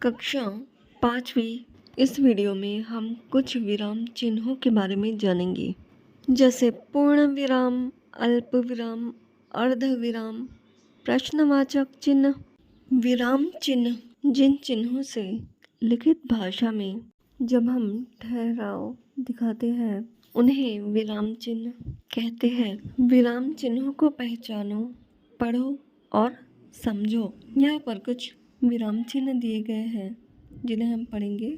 कक्षा 5वीं। इस वीडियो में हम कुछ विराम चिन्हों के बारे में जानेंगे, जैसे पूर्ण विराम, अल्प विराम, अर्ध विराम, प्रश्नवाचक चिन्ह। विराम चिन्ह जिन चिन्हों से लिखित भाषा में जब हम ठहराव दिखाते हैं उन्हें विराम चिन्ह कहते हैं। विराम चिन्हों को पहचानो, पढ़ो और समझो। यहाँ पर कुछ विराम चिन्ह दिए गए हैं जिन्हें हम पढ़ेंगे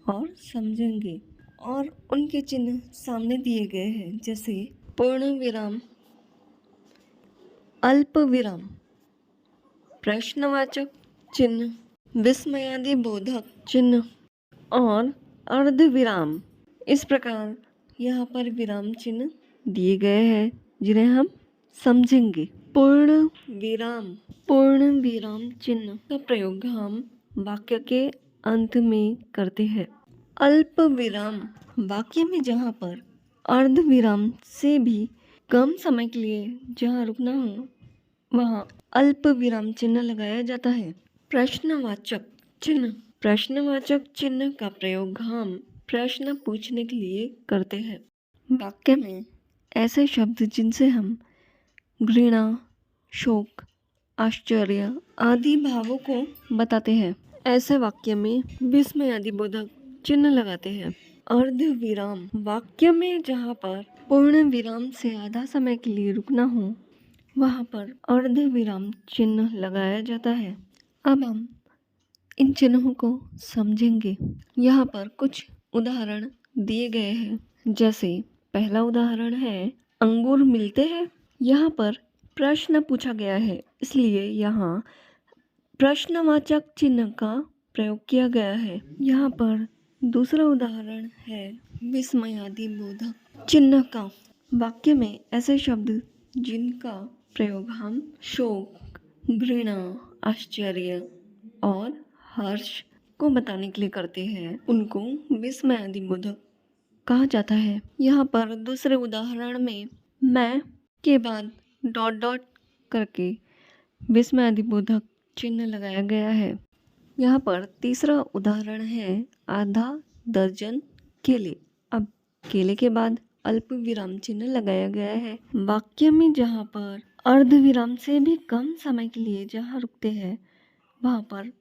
और समझेंगे, और उनके चिन्ह सामने दिए गए हैं, जैसे पूर्ण विराम, अल्प विराम, प्रश्नवाचक चिन्ह, विस्मयादि बोधक चिन्ह और अर्ध विराम। इस प्रकार यहाँ पर विराम चिन्ह दिए गए हैं जिन्हें हम समझेंगे। पूर्ण विराम चिन्ह का प्रयोग हम वाक्य के अंत में करते हैं। अल्प विराम वाक्य में जहाँ पर अर्ध विराम से भी कम समय के लिए जहाँ रुकना हो वहाँ अल्प विराम चिन्ह लगाया जाता है। प्रश्नवाचक चिन्ह का प्रयोग हम प्रश्न पूछने के लिए करते हैं। वाक्य में ऐसे शब्द जिनसे हम घृणा, शोक, आश्चर्य आदि भावों को बताते हैं, ऐसे वाक्य में विस्मयादि बोधक चिन्ह लगाते हैं। अर्ध विराम वाक्य में जहाँ पर पूर्ण विराम से आधा समय के लिए रुकना हो वहाँ पर अर्ध विराम चिन्ह लगाया जाता है। अब हम इन चिन्हों को समझेंगे। यहाँ पर कुछ उदाहरण दिए गए हैं, जैसे पहला उदाहरण है अंगूर मिलते हैं। यहाँ पर प्रश्न पूछा गया है, इसलिए यहाँ प्रश्नवाचक चिन्ह का प्रयोग किया गया है। यहाँ पर दूसरा उदाहरण है विस्मयादि बोधक चिन्ह का। वाक्य में ऐसे शब्द जिनका प्रयोग हम शोक, घृणा, आश्चर्य और हर्ष को बताने के लिए करते हैं उनको विस्मयादि बोधक कहा जाता है। यहाँ पर दूसरे उदाहरण में मैं के बाद डॉट डॉट करके विस्मयादि बोधक चिन्ह लगाया गया है। यहाँ पर तीसरा उदाहरण है आधा दर्जन केले। अब केले के बाद अल्प विराम चिन्ह लगाया गया है। वाक्य में जहाँ पर अर्ध विराम से भी कम समय के लिए जहाँ रुकते हैं वहाँ पर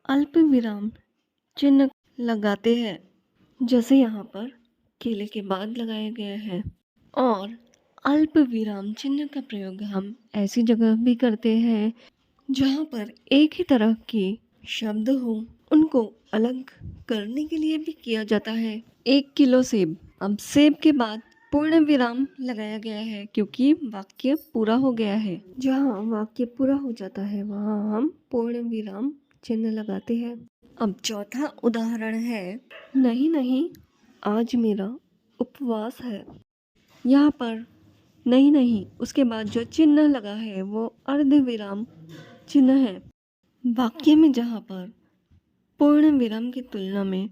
अल्प विराम चिन्ह लगाते हैं, जैसे यहाँ पर केले के बाद लगाया गया है। और अल्प विराम चिन्ह का प्रयोग हम ऐसी जगह भी करते हैं जहाँ पर एक ही तरह के शब्द हो, उनको अलग करने के लिए भी किया जाता है। 1 किलो सेब। अब सेब के बाद पूर्ण विराम लगाया गया है क्योंकि वाक्य पूरा हो गया है। जहाँ वाक्य पूरा हो जाता है वहाँ हम पूर्ण विराम चिन्ह लगाते हैं। अब चौथा उदाहरण है नहीं आज मेरा उपवास है। यहाँ पर नहीं उसके बाद जो चिन्ह लगा है वो अर्ध विराम चिन्ह है। वाक्य में जहाँ पर पूर्ण विराम की तुलना में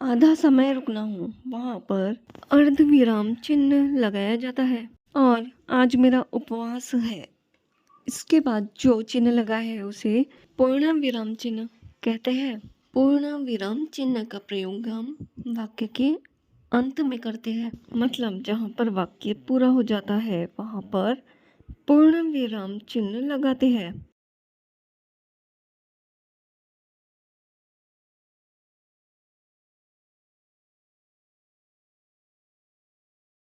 आधा समय रुकना हो वहाँ पर अर्ध विराम चिन्ह लगाया जाता है। और आज मेरा उपवास है, इसके बाद जो चिन्ह लगा है उसे पूर्ण विराम चिन्ह कहते हैं। पूर्ण विराम चिन्ह का प्रयोग हम वाक्य के अंत में करते हैं, मतलब जहाँ पर वाक्य पूरा हो जाता है वहाँ पर पूर्ण विराम चिन्ह लगाते हैं।